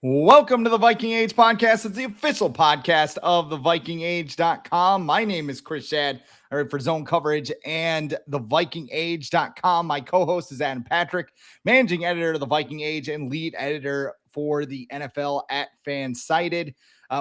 Welcome to the Viking Age podcast. It's the official podcast of the VikingAge.com. My name is Chris Schad. I write for Zone Coverage and the VikingAge.com. My co-host is Adam Patrick, managing editor of the Viking Age and lead editor for the NFL at Fansided.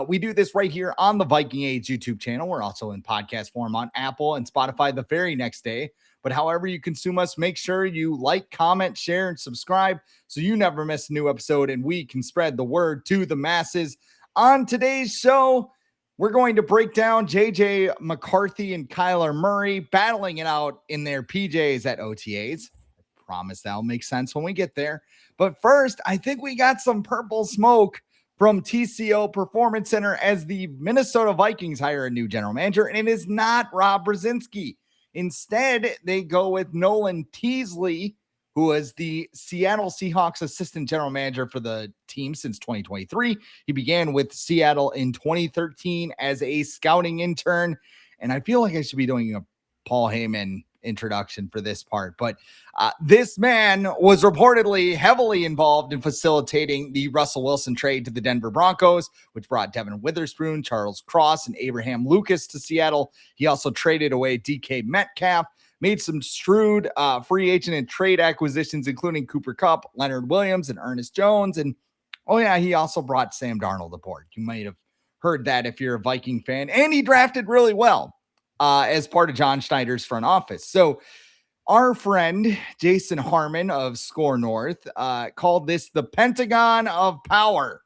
We do this right here on the Viking Age YouTube channel. We're also in podcast form on Apple and Spotify the very next day. But however you consume us, make sure you like, comment, share, and subscribe so you never miss a new episode and we can spread the word to the masses. On today's show, we're going to break down JJ McCarthy and Kyler Murray battling it out in their PJs at OTAs. I promise that'll make sense when we get there. But first, I think we got some purple smoke from TCO Performance Center as the Minnesota Vikings hire a new general manager, and it is not Rob Brzezinski. Instead, they go with Nolan Teasley, who was the Seattle Seahawks assistant general manager for the team since 2023. He began with Seattle in 2013 as a scouting intern. And I feel like I should be doing a Paul Heyman introduction for this part, but this man was reportedly heavily involved in facilitating the Russell Wilson trade to the Denver Broncos, which brought Devin Witherspoon, Charles Cross, and Abraham Lucas to Seattle. He also traded away DK Metcalf, made some shrewd free agent and trade acquisitions, including Cooper Kupp, Leonard Williams, and Ernest Jones. And he also brought Sam Darnold aboard. You might have heard that if you're a Viking fan. And he drafted really well as part of John Schneider's front office. So our friend Jason Harmon of SKOL North called this the Pentagon of Power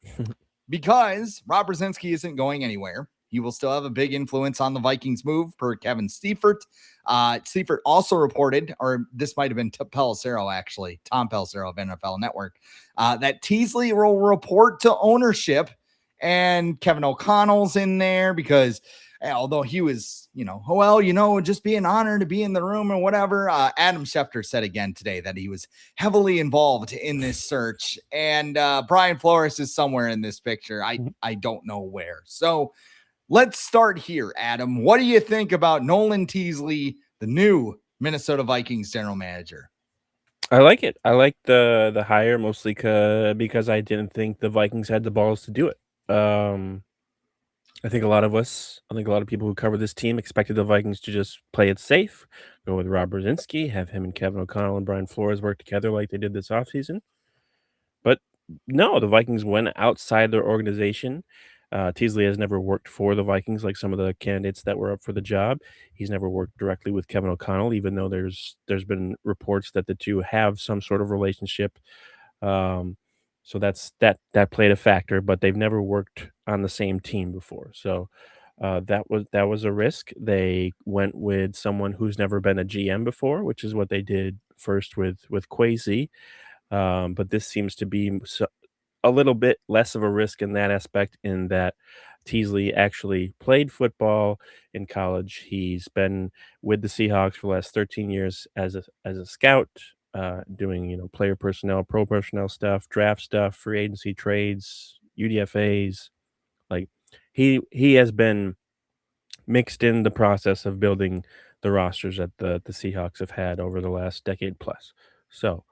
because Rob Brzezinski isn't going anywhere. He will still have a big influence on the Vikings move per Kevin Stiefert. Stiefert also reported, or this might have been Tom Pelissero of NFL Network, that Teasley will report to ownership, and Kevin O'Connell's in there because although he was, just be an honor to be in the room and whatever. Adam Schefter said again today that he was heavily involved in this search. And Brian Flores is somewhere in this picture. I don't know where. So let's start here, Adam. What do you think about Nolan Teasley, the new Minnesota Vikings general manager? I like it. I like the hire mostly because I didn't think the Vikings had the balls to do it. I think a lot of people who cover this team expected the Vikings to just play it safe, go with Rob Brzezinski, have him and Kevin O'Connell and Brian Flores work together like they did this offseason. But no, the Vikings went outside their organization. Teasley has never worked for the Vikings like some of the candidates that were up for the job. He's never worked directly with Kevin O'Connell, even though there's been reports that the two have some sort of relationship. Um, so that played a factor, but they've never worked on the same team before. So that was a risk. They went with someone who's never been a GM before, which is what they did first with Kwesi. But this seems to be a little bit less of a risk in that aspect, in that Teasley actually played football in college. He's been with the Seahawks for the last 13 years as a scout, doing player personnel, pro personnel stuff, draft stuff, free agency trades, UDFAs. Like he has been mixed in the process of building the rosters that the Seahawks have had over the last decade plus. So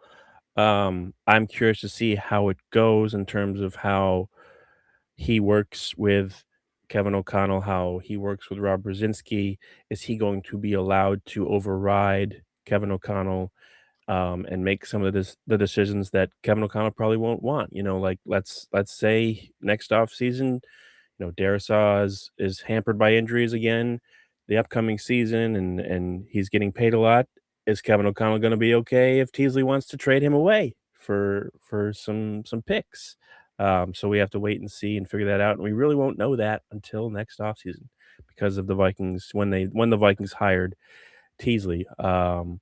I'm curious to see how it goes in terms of how he works with Kevin O'Connell, how he works with Rob Brzezinski. Is he going to be allowed to override Kevin O'Connell and make some of the decisions that Kevin O'Connell probably won't want? Like let's say next off season, Darisaw is hampered by injuries again, the upcoming season, and he's getting paid a lot. Is Kevin O'Connell going to be okay if Teasley wants to trade him away for some picks? So we have to wait and see and figure that out, and we really won't know that until next offseason because of the Vikings when the Vikings hired Teasley. And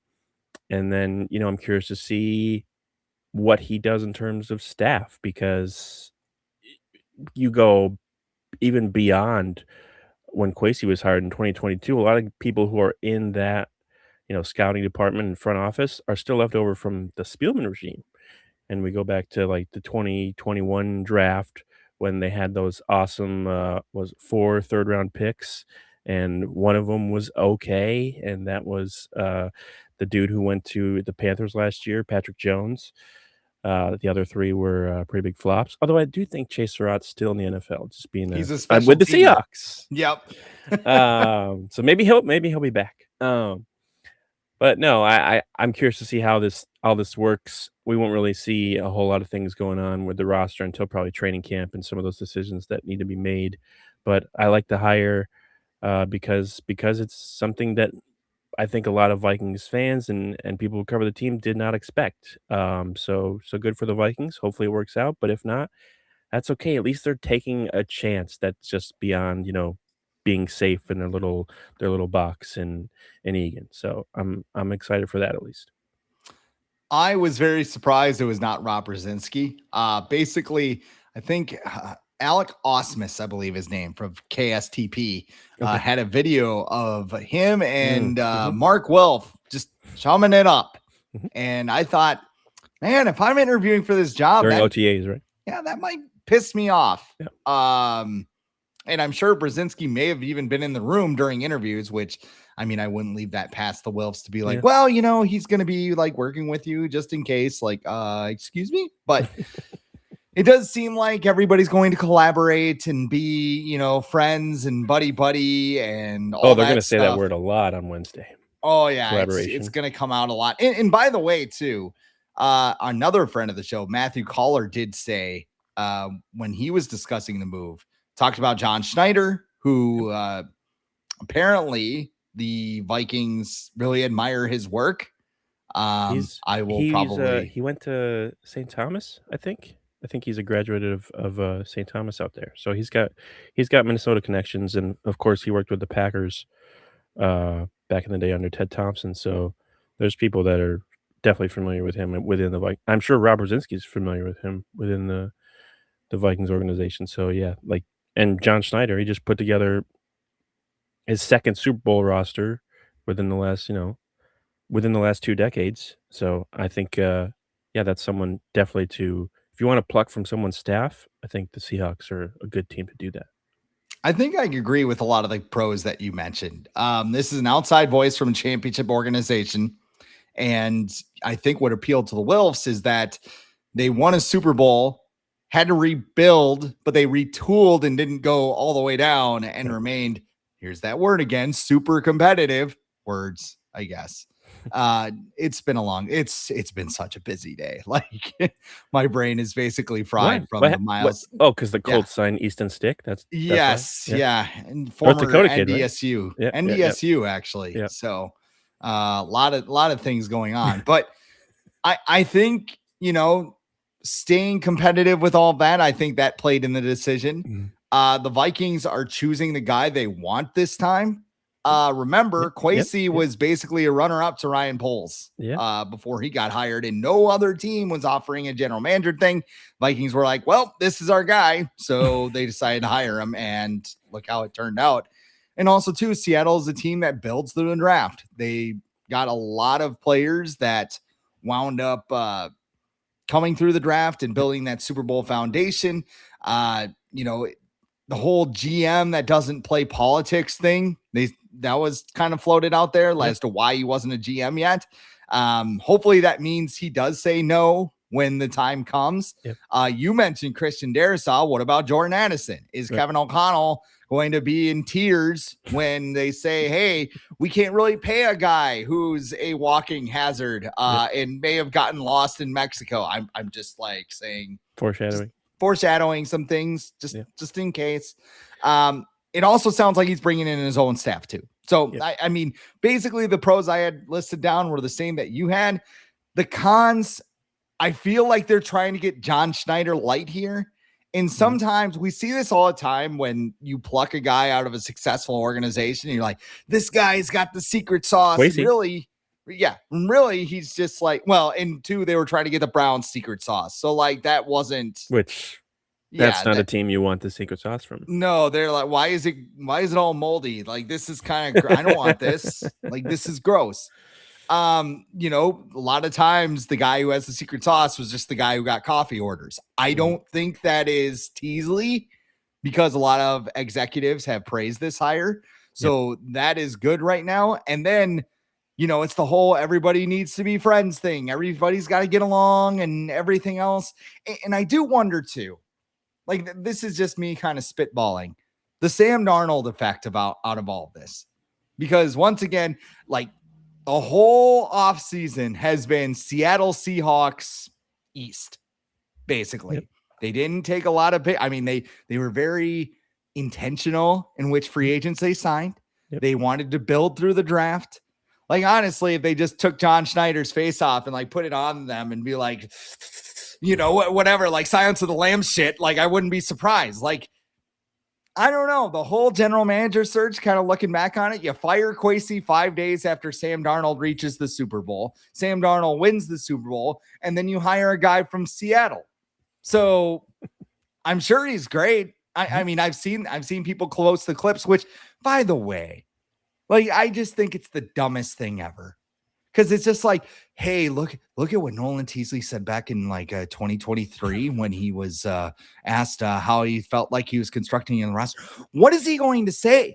then I'm curious to see what he does in terms of staff, because you go even beyond when Kwesi was hired in 2022. A lot of people who are in that scouting department and front office are still left over from the Spielman regime. And we go back to like the 2021 draft when they had those awesome was 4 third-round picks, and one of them was okay, and that was the dude who went to the Panthers last year, Patrick Jones. The other three were pretty big flops. Although I do think Chase Surratt's still in the NFL, just being He's a I'm special with the teamer. Seahawks. Yep. So maybe he'll be back. But no, I'm curious to see how all this works. We won't really see a whole lot of things going on with the roster until probably training camp and some of those decisions that need to be made. But I like the hire because it's something that I think a lot of Vikings fans and people who cover the team did not expect. So good for the Vikings. Hopefully it works out. But if not, that's okay. At least they're taking a chance that's just beyond, being safe in their little box in Egan. So I'm excited for that at least. I was very surprised it was not Rob Brzezinski. Basically, I think Alec Osmus, I believe his name, from KSTP, Okay. had a video of him and Mhm. Mark Wilf just chumming it up. Mhm. And I thought, man, if I'm interviewing for this job, During OTAs, right? yeah, that might piss me off. Yeah. And I'm sure Brzezinski may have even been in the room during interviews, which I mean, I wouldn't leave that past the Wilfs to be like, Yeah. well, he's going to be like working with you just in case, like, excuse me. But it does seem like everybody's going to collaborate and be, friends and buddy and all They're that going to say that stuff. word a lot on Wednesday. Oh yeah, Collaboration. it's going to come out a lot. And by the way, too, another friend of the show, Matthew Caller, did say when he was discussing the move, talked about John Schneider, who apparently the Vikings really admire his work. I will probably. He went to St. Thomas, I think. I think he's a graduate of St. Thomas out there. So he's got Minnesota connections, and of course he worked with the Packers back in the day under Ted Thompson. So there's people that are definitely familiar with him within the Vikings. I'm sure Rob Brzezinski is familiar with him within the Vikings organization. So yeah, and John Schneider, he just put together his second Super Bowl roster within the last 2 decades. So I think that's someone definitely if you want to pluck from someone's staff, I think the Seahawks are a good team to do that. I think I agree with a lot of the pros that you mentioned. This is an outside voice from a championship organization. And I think what appealed to the Wilfs is that they won a Super Bowl, had to rebuild, but they retooled and didn't go all the way down and remained, here's that word again, super competitive words, I guess. It's been such a busy day. Like my brain is basically fried from the miles. Because the Colts signed Easton Stick. That's yes. why? Yeah. And former Dakota kid, NDSU, right? NDSU actually. Yeah. So a lot of things going on, but I think, staying competitive with all that, I think that played in the decision. The Vikings are choosing the guy they want this time. Remember, Kwesi was basically a runner-up to Ryan Poles before he got hired, and no other team was offering a general manager thing. Vikings were like, well, this is our guy. So they decided to hire him, and look how it turned out. And also, too, Seattle is a team that builds through the draft. They got a lot of players that wound up coming through the draft and building that Super Bowl foundation. The whole GM that doesn't play politics thing, that was kind of floated out there as to why he wasn't a GM yet. Hopefully that means he does say no when the time comes. You mentioned Christian Darrisaw. What about Jordan Addison? Is Kevin O'Connell going to be in tears when they say, hey, we can't really pay a guy who's a walking hazard and may have gotten lost in Mexico? I'm just like saying foreshadowing some things just in case. It also sounds like he's bringing in his own staff too. So, I mean, basically the pros I had listed down were the same that you had. The cons, I feel like they're trying to get John Schneider light here. And sometimes we see this all the time when you pluck a guy out of a successful organization and you're like, this guy's got the secret sauce. Really, he's just like, well, and two, they were trying to get the Browns secret sauce. So like that wasn't that's not a team you want the secret sauce from. No, they're like, why is it all moldy? Like, this is kind of, I don't want this. Like, this is gross. A lot of times the guy who has the secret sauce was just the guy who got coffee orders. I don't think that is Teasley because a lot of executives have praised this hire. So that is good right now. And then it's the whole everybody needs to be friends thing. Everybody's got to get along and everything else. And I do wonder too, like this is just me kind of spitballing, the Sam Darnold effect out of all of this. Because once again, like the whole offseason has been Seattle Seahawks East, basically. Yep. They didn't take a lot of they were very intentional in which free agents they signed. Yep. They wanted to build through the draft. Like, honestly, if they just took John Schneider's face off and like put it on them and be like, whatever, like Silence of the Lambs shit, like I wouldn't be surprised. Like, I don't know. The whole general manager search, kind of looking back on it, you fire Kwesi 5 days after Sam Darnold reaches the Super Bowl. Sam Darnold wins the Super Bowl, and then you hire a guy from Seattle. So I'm sure he's great. I mean, I've seen people close the clips, which, by the way, like, I just think it's the dumbest thing ever. Because it's just like, hey, look at what Nolan Teasley said back in like 2023 when he was asked how he felt like he was constructing in the roster. What is he going to say?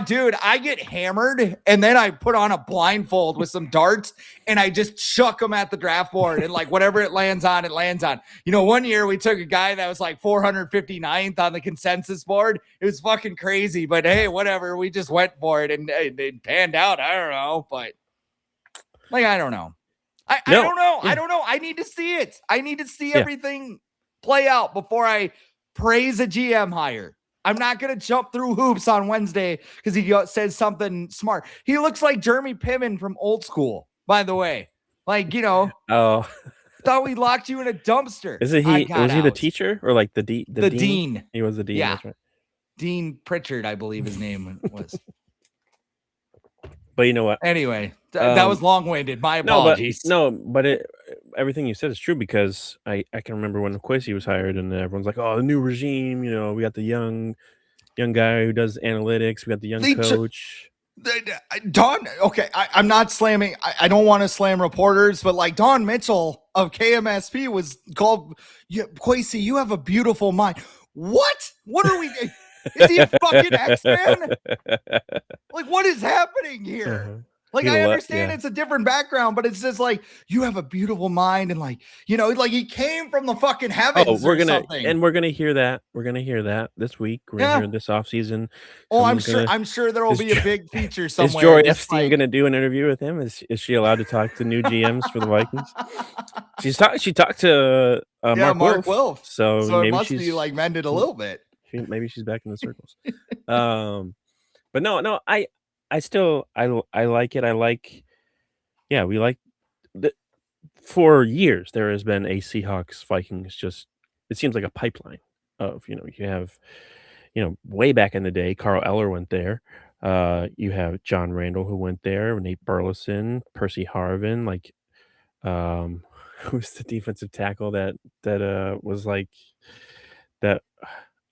Dude, I get hammered and then I put on a blindfold with some darts and I just chuck them at the draft board and like whatever it lands on, it lands on. One year we took a guy that was like 459th on the consensus board. It was fucking crazy, but hey, whatever. We just went for it and it panned out. I don't know, but. Like, I don't know. I don't know. Yeah. I don't know. I need to see it. I need to see everything play out before I praise a GM hire. I'm not going to jump through hoops on Wednesday because he says something smart. He looks like Jeremy Piven from Old School, by the way. Like, Oh. Thought we locked you in a dumpster. Was he the teacher or like the dean? He was the dean. Yeah. That's right. Dean Pritchard, I believe his name was. But you know what? Anyway, that was long-winded. My apologies. But everything you said is true because I can remember when Kwesi was hired and everyone's like, oh, the new regime, we got the young guy who does analytics. We got the young coach. Don, okay, I'm not slamming. I don't want to slam reporters, but like Don Mitchell of KMSP was called, Kwesi, you have a beautiful mind. What? What are we doing? Is he a fucking X-Man? Like, what is happening here? Uh-huh. Like, I understand it's a different background, but it's just like, you have a beautiful mind. And like, like he came from the fucking heavens we're going to hear that. We're going to hear that this week. We're going to hear this offseason. Oh, I'm sure there will be a big feature somewhere. Is Jory Epstein going to do an interview with him? Is she allowed to talk to new GMs for the Vikings? She talked to Mark Wilf. So maybe it must be like mended a little bit. Maybe she's back in the circles. But no, I like it. We like for years there has been a Seahawks Vikings, just it seems like a pipeline of, you have, way back in the day, Carl Eller went there. You have John Randall who went there, Nate Burleson, Percy Harvin, like who's the defensive tackle that was like that.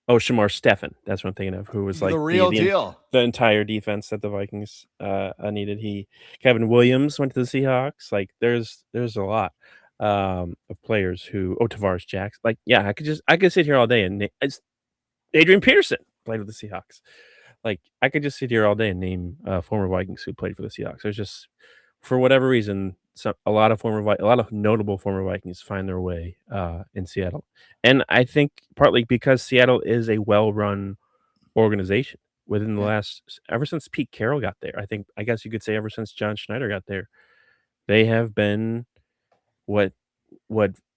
Oh, Shamar Stephen. That's what I'm thinking of. Who was like the real deal. The entire defense that the Vikings needed. Kevin Williams went to the Seahawks. Like, there's a lot of players who. Oh, Tavares Jackson. Like, yeah, I could sit here all day and Adrian Peterson played with the Seahawks. Like, I could just sit here all day and name former Vikings who played for the Seahawks. There's just, for whatever reason, a lot of notable former Vikings find their way in Seattle. And I think partly because Seattle is a well-run organization within the last, ever since Pete Carroll got there. I guess you could say ever since John Schneider got there, they have been what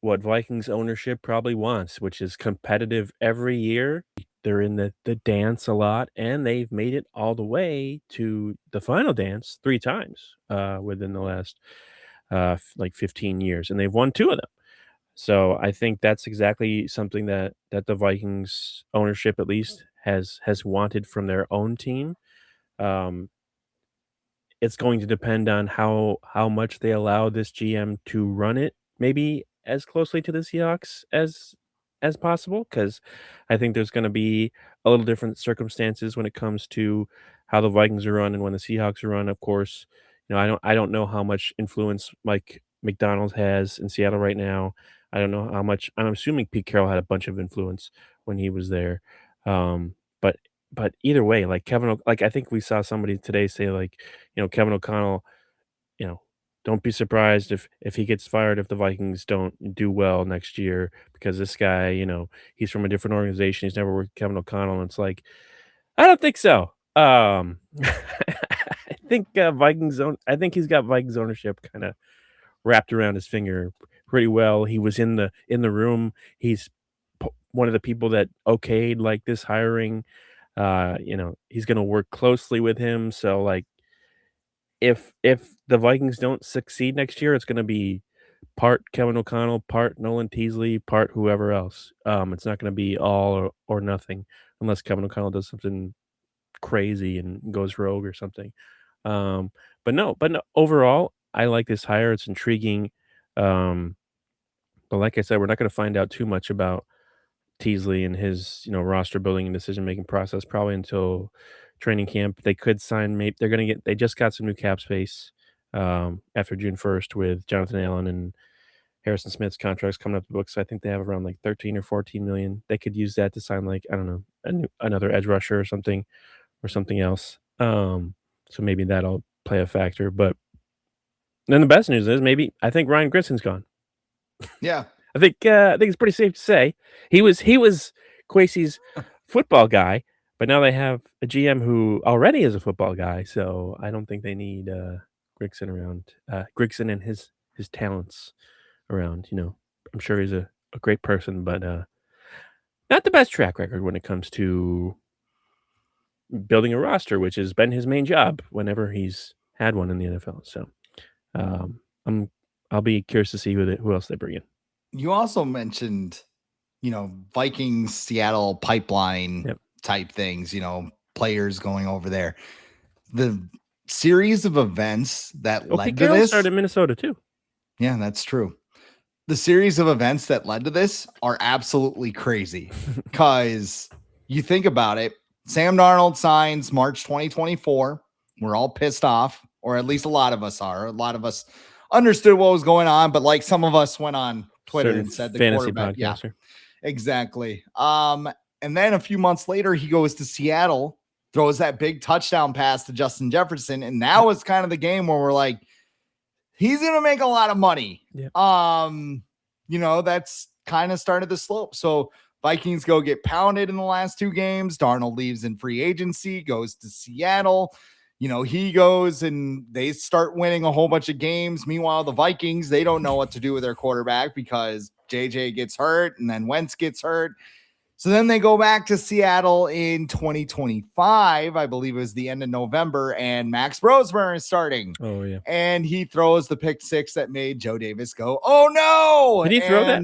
Vikings ownership probably wants, which is competitive every year. They're in the dance a lot, and they've made it all the way to the final dance 3 times within the last like 15 years, and they've won 2 of them. So I think that's exactly something that the Vikings ownership at least has wanted from their own team. It's going to depend on how much they allow this GM to run it, maybe as closely to the Seahawks as possible, because I think there's going to be a little different circumstances when it comes to how the Vikings are run and when the Seahawks are run. Of course, I don't know how much influence Mike McDonald has in Seattle right now. I don't know how much. I'm assuming Pete Carroll had a bunch of influence when he was there. But either way, like I think we saw somebody today say, like, Kevin O'Connell don't be surprised if he gets fired if the Vikings don't do well next year because this guy, he's from a different organization. He's never worked with Kevin O'Connell. And it's like, I don't think so. I think I think he's got Vikings ownership kind of wrapped around his finger pretty well. He was in the room. He's one of the people that okayed like this hiring. He's going to work closely with him. So like, if the Vikings don't succeed next year, it's going to be part Kevin O'Connell, part Nolan Teasley, part whoever else. It's not going to be all or nothing unless Kevin O'Connell does something crazy and goes rogue or something. But no, overall, I like this hire. It's intriguing. Um, but like I said, we're not going to find out too much about Teasley and his, roster building and decision making process probably until training camp. They could sign maybe they just got some new cap space after June 1st with Jonathan Allen and Harrison Smith's contracts coming up the books. I think they have around like 13 or 14 million. They could use that to sign like, I don't know, another edge rusher or something else. So maybe that'll play a factor. But then the best news is I think Ryan Gritson's gone. Yeah. I think it's pretty safe to say he was Kwesi's football guy, but now they have a GM who already is a football guy. So I don't think they need Grigson around. Grigson and his talents around. I'm sure he's a great person, but not the best track record when it comes to building a roster, which has been his main job whenever he's had one in the NFL. So I'll be curious to see who else they bring in. You also mentioned, Vikings, Seattle pipeline type things, players going over there. The series of events that led to this started in Minnesota too. Yeah, that's true. The series of events that led to this are absolutely crazy because you think about it. Sam Darnold signs March 2024. We're all pissed off, or at least a lot of us are. A lot of us understood what was going on, but like some of us went on Twitter and said the fantasy quarterback. podcaster. Yeah, exactly. And then a few months later, he goes to Seattle, throws that big touchdown pass to Justin Jefferson, and now it's kind of the game where we're like, he's going to make a lot of money. Yep. That's kind of started the slope. So Vikings go get pounded in the last two games. Darnold leaves in free agency, goes to Seattle. He goes and they start winning a whole bunch of games. Meanwhile, the Vikings, they don't know what to do with their quarterback because JJ gets hurt and then Wentz gets hurt. So then they go back to Seattle in 2025. I believe it was the end of November, and Max Brosmer is starting. Oh, yeah. And he throws the pick six that made Joe Davis go, oh, no. Did he throw that?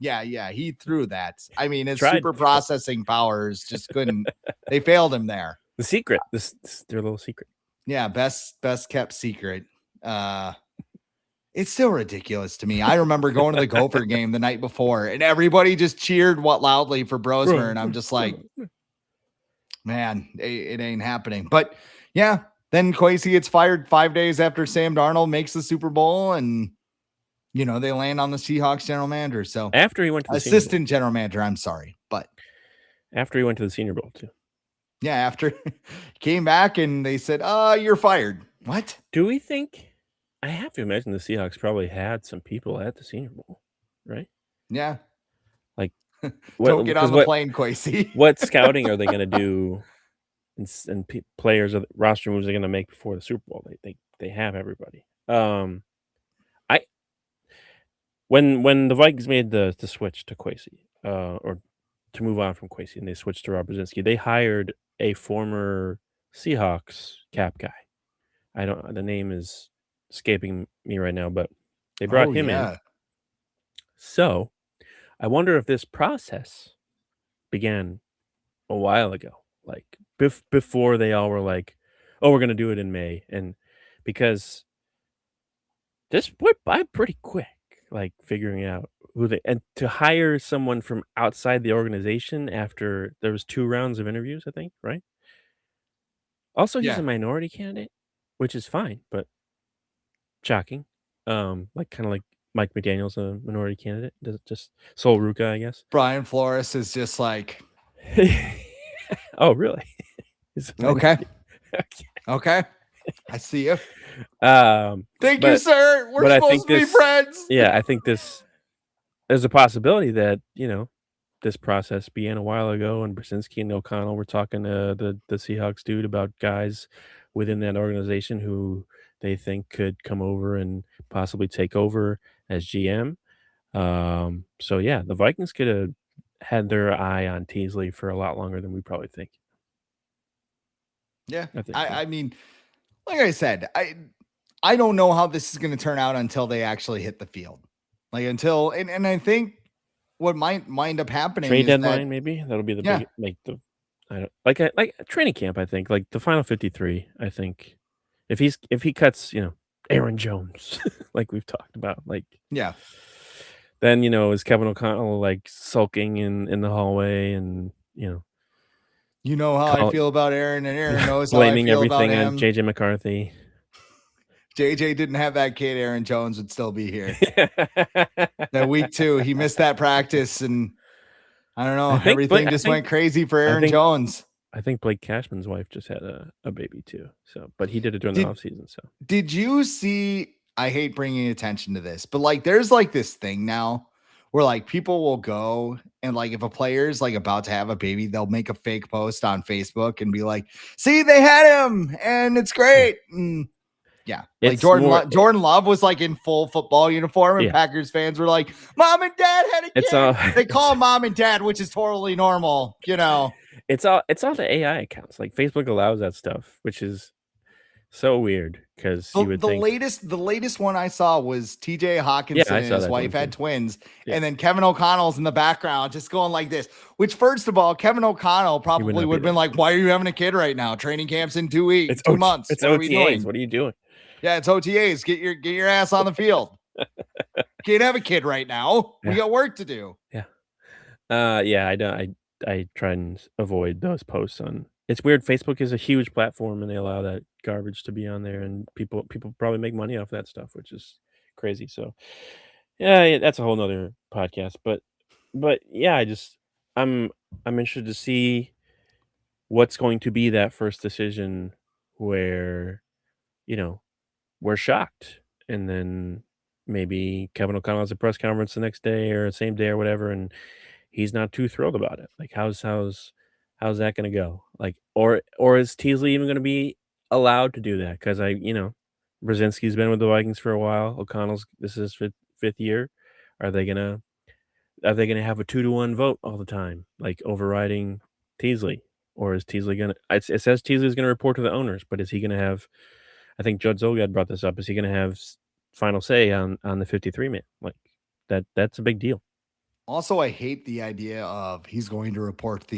Yeah, he threw that. I mean, his super processing powers just couldn't. They failed him there. The secret, this their little secret. Yeah, best kept secret. It's still ridiculous to me. I remember going to the Gopher game the night before, and everybody just cheered loudly for Brosmer, and I'm just like, man, it ain't happening. But yeah, then Kwesi gets fired 5 days after Sam Darnold makes the Super Bowl, and they land on the Seahawks general manager. So after he went to the assistant general manager, I'm sorry, but after he went to the Senior Bowl too. Yeah, after came back and they said, you're fired. What? Do we think? I have to imagine the Seahawks probably had some people at the Senior Bowl, right? Yeah. Like, don't get on the plane, Kwesi. What scouting are they going to do and players or roster moves they're going to make before the Super Bowl? They have everybody. When the Vikings made the switch to Kwesi, or to move on from Kwesi, and they switched to Rob Brzezinski, they hired a former Seahawks cap guy. The name is escaping me right now, but they brought him in. So I wonder if this process began a while ago, like before they all were like, oh, we're going to do it in May. And because this went by pretty quick, like figuring out and to hire someone from outside the organization after there was 2 rounds of interviews, I think, right? Also, he's a minority candidate, which is fine, but shocking. Like kind of like Mike McDaniel's a minority candidate, just Sol Ruca, I guess. Brian Flores is just like, oh, really? Okay. Okay. I see you. Thank you, But sir. We're I supposed think to be this, friends. yeah, I think there's a possibility that this process began a while ago, and Brzezinski and O'Connell were talking to the Seahawks dude about guys within that organization who they think could come over and possibly take over as GM. So yeah, the Vikings could have had their eye on Teasley for a lot longer than we probably think. Yeah. I think so. I mean, like I said, I don't know how this is going to turn out until they actually hit the field. Like until and I think what might wind up happening Trade is that deadline, maybe that'll be the yeah, big like the I don't like a training camp. I think like the final 53. I think if he cuts Aaron Jones like we've talked about yeah. then is Kevin O'Connell like sulking in the hallway and You know how I call, feel about Aaron, and Aaron knows how I blaming feel about everything on him. JJ McCarthy. JJ didn't have that kid, Aaron Jones would still be here. That week 2, he missed that practice, and I don't know, everything just went crazy for Aaron Jones. I think Blake Cashman's wife just had a baby too. So, but he did it during the offseason. So, did you see? I hate bringing attention to this, but like, there's like this thing now where like people will go and like if a player's like about to have a baby, they'll make a fake post on Facebook and be like, "See, they had him, and it's great." And yeah, like Jordan Love was like in full football uniform, and Packers fans were like, "Mom and Dad had a kid." They call him Mom and Dad, which is totally normal, It's all the AI accounts. Like Facebook allows that stuff, which is so weird because you would think the latest one I saw was TJ Hawkinson and his wife had twins, and then Kevin O'Connell's in the background just going like this. Which, first of all, Kevin O'Connell probably would have been like, "Why are you having a kid right now? Training camp's in 2 weeks, 2 months. It's what are we doing? What are you doing?" Yeah, it's OTAs. Get your ass on the field. Can't have a kid right now. We got work to do. Yeah. Yeah. I try and avoid those posts on. It's weird. Facebook is a huge platform, and they allow that garbage to be on there, and people probably make money off that stuff, which is crazy. So, yeah, that's a whole nother podcast. But yeah, I'm interested to see what's going to be that first decision where you know we're shocked, and then maybe Kevin O'Connell has a press conference the next day or the same day or whatever, and he's not too thrilled about it. Like, how's that going to go? Like, or is Teasley even going to be allowed to do that? Because Brzezinski's been with the Vikings for a while. O'Connell's this is his fifth year. Are they gonna have a 2-1 vote all the time, like overriding Teasley? Or is Teasley gonna? It says Teasley's gonna report to the owners, but is he gonna have? I think Judd Zolgad brought this up. Is he going to have final say on the 53 man? Like that's a big deal. Also, I hate the idea of he's going to report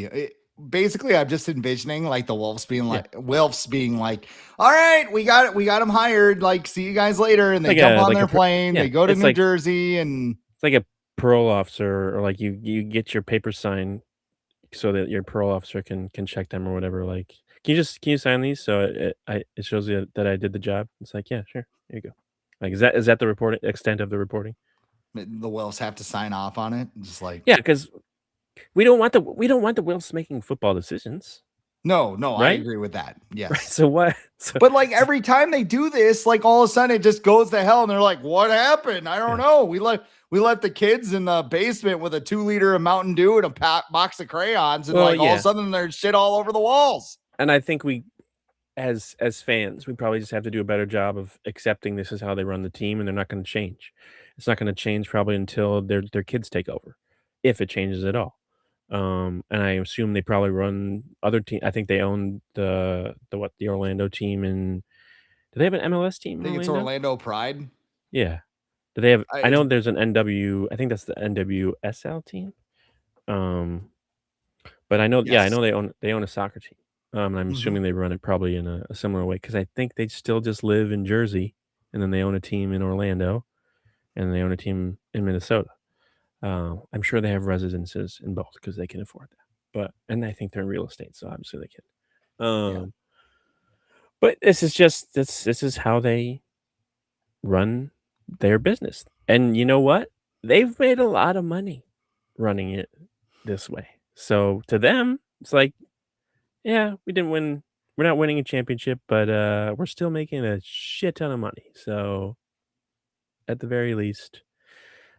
basically, I'm just envisioning like the Wolves being like "All right, we got it. We got him hired. Like, see you guys later." And they jump on their plane. They go to New Jersey, and it's like a parole officer, or like you get your papers signed so that your parole officer can check them or whatever. Like, can you sign these so it shows you that I did the job? It's like, yeah, sure, here you go. Like, is that the extent of the reporting? The Wolves have to sign off on it, just like because we don't want the Wolves making football decisions. No, right? I agree with that. Yes. Right, so what? But like every time they do this, like all of a sudden it just goes to hell, and they're like, "What happened? I don't know. We left the kids in the basement with a 2-liter of Mountain Dew and a box of crayons, and all of a sudden there's shit all over the walls." And I think we, as fans, we probably just have to do a better job of accepting this is how they run the team, and they're not going to change. It's not going to change probably until their kids take over, if it changes at all. And I assume they probably run other team. I think they own the Orlando team, and do they have an MLS team? I think it's Orlando Pride. Yeah. Do they have? I know there's an NW. I think that's the NWSL team. But I know, I know they own a soccer team. And I'm assuming they run it probably in a similar way, because I think they still just live in Jersey, and then they own a team in Orlando, and they own a team in Minnesota. I'm sure they have residences in both because they can afford that. And I think they're in real estate, so obviously they can. But this is how they run their business. And you know what? They've made a lot of money running it this way. So to them, it's like, yeah, we didn't win we're not winning a championship, but we're still making a shit ton of money. So at the very least.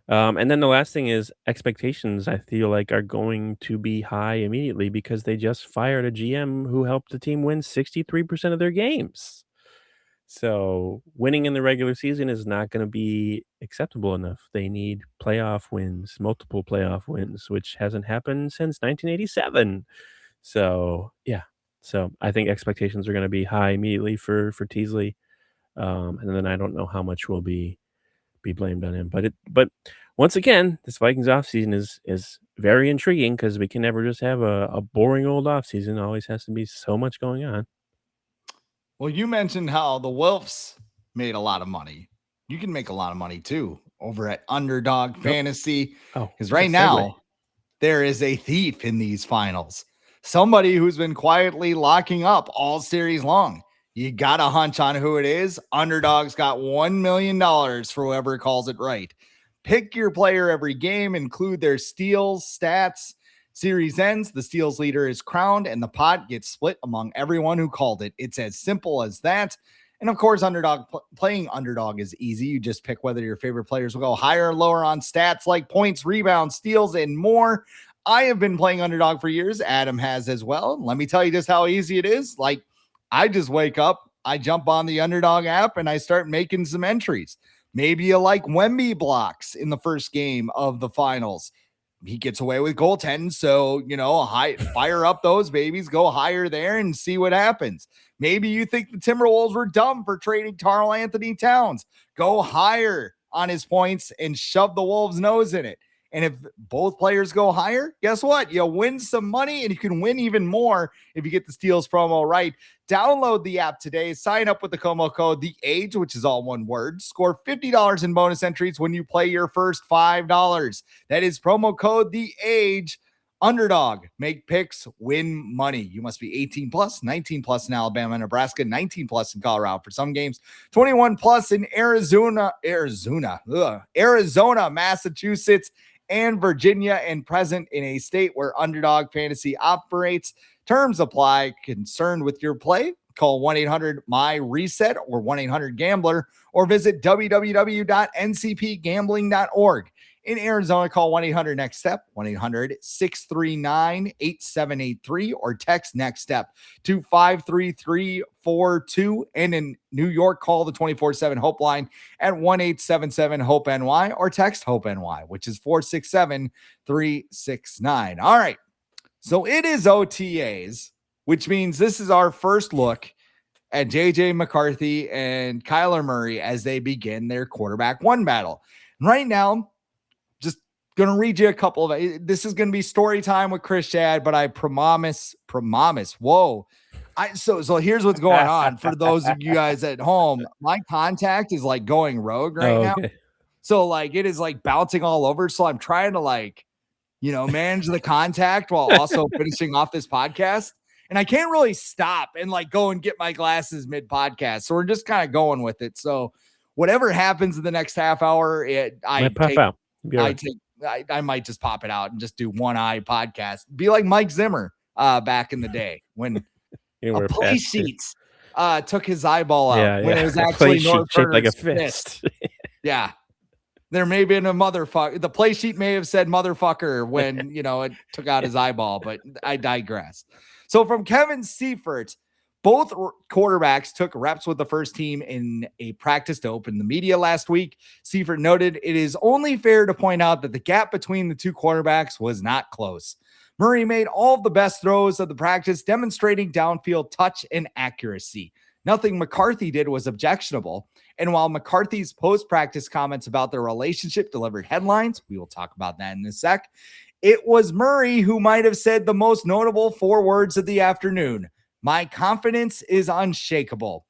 And then the last thing is expectations, I feel like, are going to be high immediately because they just fired a GM who helped the team win 63% of their games. So winning in the regular season is not going to be acceptable enough. They need playoff wins, multiple playoff wins, which hasn't happened since 1987. So yeah, so I think expectations are going to be high immediately for Teasley, and then I don't know how much will be blamed on him. But once again, this Vikings offseason is very intriguing because we can never just have a boring old offseason. Always has to be so much going on. Well, you mentioned how the Wilfs made a lot of money. You can make a lot of money too over at Underdog Fantasy. Oh, Because right now, there is a thief in these finals. Somebody who's been quietly locking up all series long. You got a hunch on who it is. Underdog's got $1 million for whoever calls it right. Pick your player every game, include their steals, stats. Series ends, the steals leader is crowned, and the pot gets split among everyone who called it. It's as simple as that. And of course, playing Underdog is easy. You just pick whether your favorite players will go higher or lower on stats like points, rebounds, steals, and more. I have been playing Underdog for years. Adam has as well. Let me tell you just how easy it is. Like, I just wake up, I jump on the Underdog app, and I start making some entries. Maybe you like Wemby blocks in the first game of the finals. He gets away with goaltending, so, fire up those babies, go higher there and see what happens. Maybe you think the Timberwolves were dumb for trading Karl Anthony Towns. Go higher on his points and shove the Wolves' nose in it. And if both players go higher, guess what? You win some money, and you can win even more if you get the steals promo right. Download the app today. Sign up with the promo code The Age, which is all one word. Score $50 in bonus entries when you play your first $5. That is promo code The Age. Underdog. Make picks, win money. You must be 18 plus, 19 plus in Alabama and Nebraska, 19 plus in Colorado for some games, 21 plus in Arizona, Massachusetts, and Virginia, and present in a state where Underdog Fantasy operates. Terms apply. Concerned with your play? Call 1-800-MY-RESET or 1-800-GAMBLER or visit www.ncpgambling.org. In Arizona, call 1-800-NEXT-STEP, 1-800-639-8783, or text NEXT STEP to 53342. And in New York, call the 24/7 Hope line at 1-877-HOPE-NY or text HOPE-NY, which is 467-369. All right. So it is OTAs, which means this is our first look at JJ McCarthy and Kyler Murray as they begin their quarterback one battle. And right now, just going to read you a couple of, this is going to be story time with Chris Schad, but I promise. Whoa. So here's what's going on for those of you guys at home. My contact is like going rogue right now. So like, it is like bouncing all over. So I'm trying to like, manage the contact while also finishing off this podcast. And I can't really stop and like go and get my glasses mid podcast. So we're just kind of going with it. So whatever happens in the next half hour, I might just pop it out and just do one eye podcast. Be like Mike Zimmer back in the day when a play sheet took his eyeball out when it was actually shaped like a fist. Yeah. There may have been a motherfucker. The play sheet may have said motherfucker when, it took out his eyeball, but I digress. So from Kevin Seifert, both quarterbacks took reps with the first team in a practice to open the media last week. Seifert noted, it is only fair to point out that the gap between the two quarterbacks was not close. Murray made all of the best throws of the practice, demonstrating downfield touch and accuracy. Nothing McCarthy did was objectionable. And while McCarthy's post-practice comments about their relationship delivered headlines, we will talk about that in a sec, it was Murray who might have said the most notable 4 words of the afternoon. My confidence is unshakable.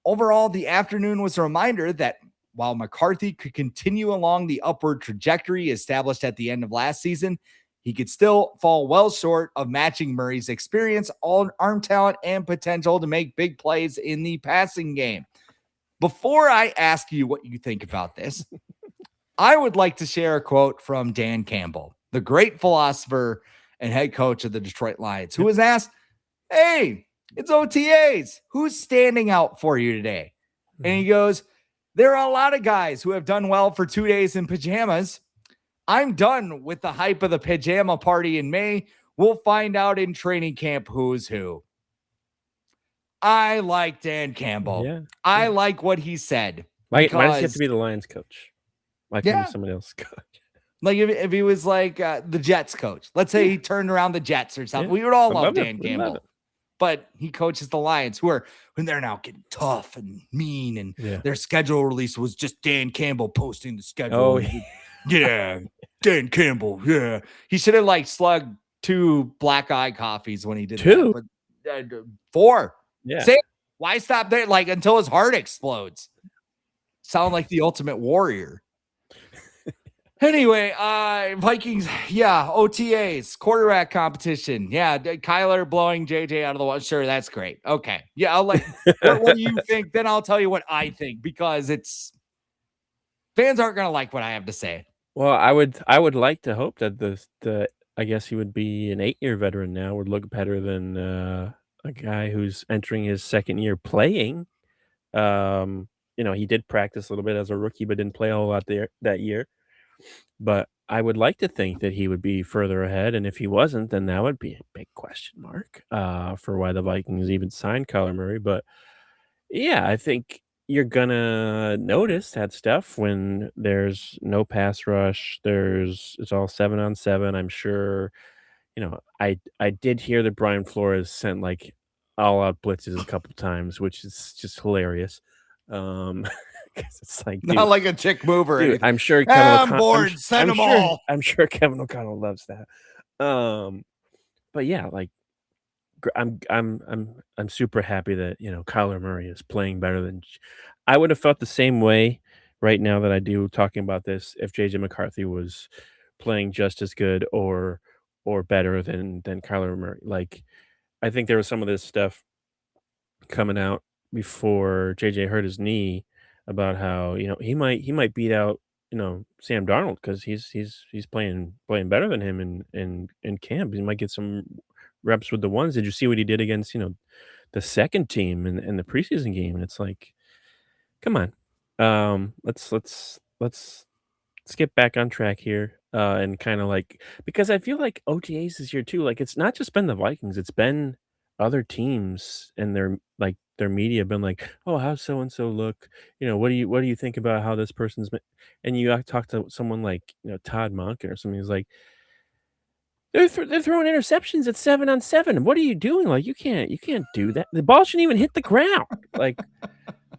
Overall, the afternoon was a reminder that while McCarthy could continue along the upward trajectory established at the end of last season, he could still fall well short of matching Murray's experience, arm talent, and potential to make big plays in the passing game. Before I ask you what you think about this, I would like to share a quote from Dan Campbell, the great philosopher and head coach of the Detroit Lions, who was asked, hey, It's OTAs. Who's standing out for you today? And he goes, there are a lot of guys who have done well for 2 days in pajamas. I'm done with the hype of the pajama party in May. We'll find out in training camp who's who. I like Dan Campbell. Yeah. I like what he said. Why does he have to be the Lions coach? Why can't he be somebody else's coach? Like if he was like the Jets coach, let's say he turned around the Jets or something. We would all love Dan Campbell. But he coaches the Lions, when they're now getting tough and mean, and their schedule release was just Dan Campbell posting the schedule. Oh, yeah, Dan Campbell. Yeah, he should have like slugged 2 black eye coffees when he did 2, but 4. Yeah. Why stop there? Like until his heart explodes. Sound like the Ultimate Warrior. Anyway, Vikings, OTAs, quarterback competition. Yeah, Kyler blowing JJ out of the water. Sure, that's great. Okay. Yeah, I'll let what do you think? Then I'll tell you what I think, because fans aren't gonna like what I have to say. Well, I would like to hope that the I guess he would be an 8-year veteran now, would look better than a guy who's entering his 2nd year playing. He did practice a little bit as a rookie, but didn't play a whole lot there that year. But I would like to think that he would be further ahead, and if he wasn't, then that would be a big question mark for why the Vikings even signed Kyler Murray. But yeah, I think you're gonna notice that stuff when there's no pass rush. It's all 7-on-7. I'm sure. I did hear that Brian Flores sent like all out blitzes a couple times, which is just hilarious. 'Cause it's like, not like a chick mover. Dude, I'm sure Kevin O'Connell. Send them all. I'm sure Kevin O'Connell loves that. But yeah, like I'm super happy that Kyler Murray is playing better than. I would have felt the same way right now that I do talking about this if JJ McCarthy was playing just as good or better than Kyler Murray. Like, I think there was some of this stuff coming out before JJ hurt his knee about how he might beat out Sam Darnold because he's playing better than him in camp. He might get some reps with the ones. Did you see what he did against the second team in the preseason game? And it's like, come on, let's get back on track here. And kind of like, because I feel like OTAs this year too. Like, it's not just been the Vikings; it's been other teams and their media been like, "Oh, how's so and so look? What do you think about how this person's been?" And you talk to someone like Todd Monken or something who's like, they're throwing interceptions at 7-on-7. What are you doing? Like, you can't do that. The ball shouldn't even hit the ground. Like,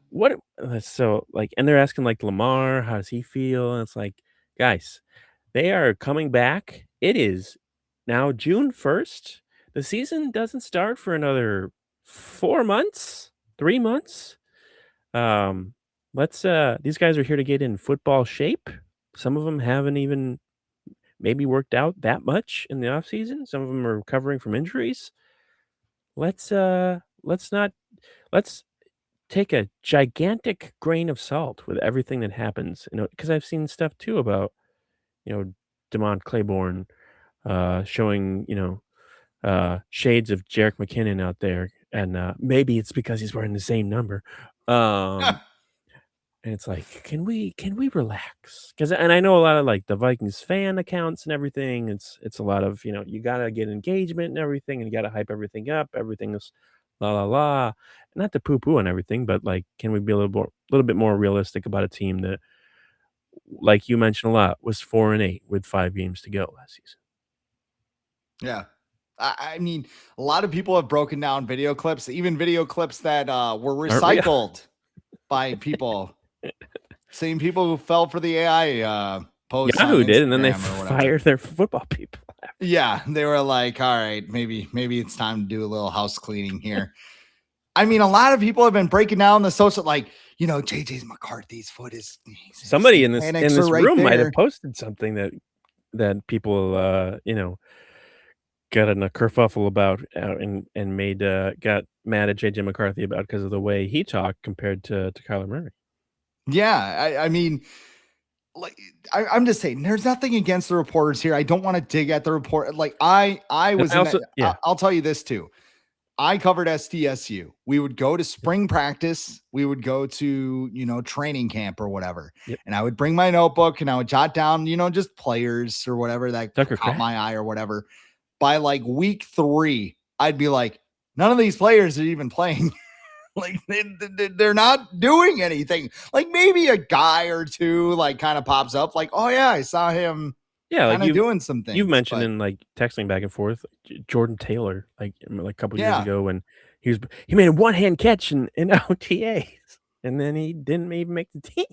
what? So like, and they're asking like Lamar, how does he feel? And it's like, guys, they are coming back. It is now June 1st. The season doesn't start for another 4 months, 3 months. These guys are here to get in football shape. Some of them haven't even maybe worked out that much in the offseason. Some of them are recovering from injuries. Let's take a gigantic grain of salt with everything that happens. Because I've seen stuff too about DeMont Claiborne showing shades of Jerick McKinnon out there, and maybe it's because he's wearing the same number. And it's like, can we relax? And I know a lot of like the Vikings fan accounts and everything. It's a lot of you gotta get engagement and everything, and you gotta hype everything up. Everything is la la la. Not to poo poo on everything, but like, can we be a little bit more realistic about a team that, like you mentioned a lot, was 4-8 with 5 games to go last season? Yeah. I mean, a lot of people have broken down video clips, even video clips that were recycled by people. Same people who fell for the AI posts. Yahoo did, and then they fired their football people. Yeah, they were like, all right, maybe it's time to do a little house cleaning here. I mean, a lot of people have been breaking down the social, like, JJ McCarthy's foot is. Somebody in this room might have posted something that people got in a kerfuffle about and got mad at JJ McCarthy about because of the way he talked compared to Kyler Murray. Yeah, I mean, like, I'm just saying, there's nothing against the reporters here. I don't want to dig at the report. Like, I was. I'll tell you this too. I covered SDSU. We would go to spring practice. We would go to, training camp or whatever. Yep. And I would bring my notebook and I would jot down, just players or whatever that Tucker caught Kraft. my eye or whatever. By like week 3, I'd be like, none of these players are even playing. Like they're not doing anything. Like maybe a guy or two like kind of pops up like, oh yeah, I saw him kind of doing some things. You've mentioned in like texting back and forth, Jordan Taylor, like a couple years ago when he made a one-hand catch in OTAs, and then he didn't even make the team.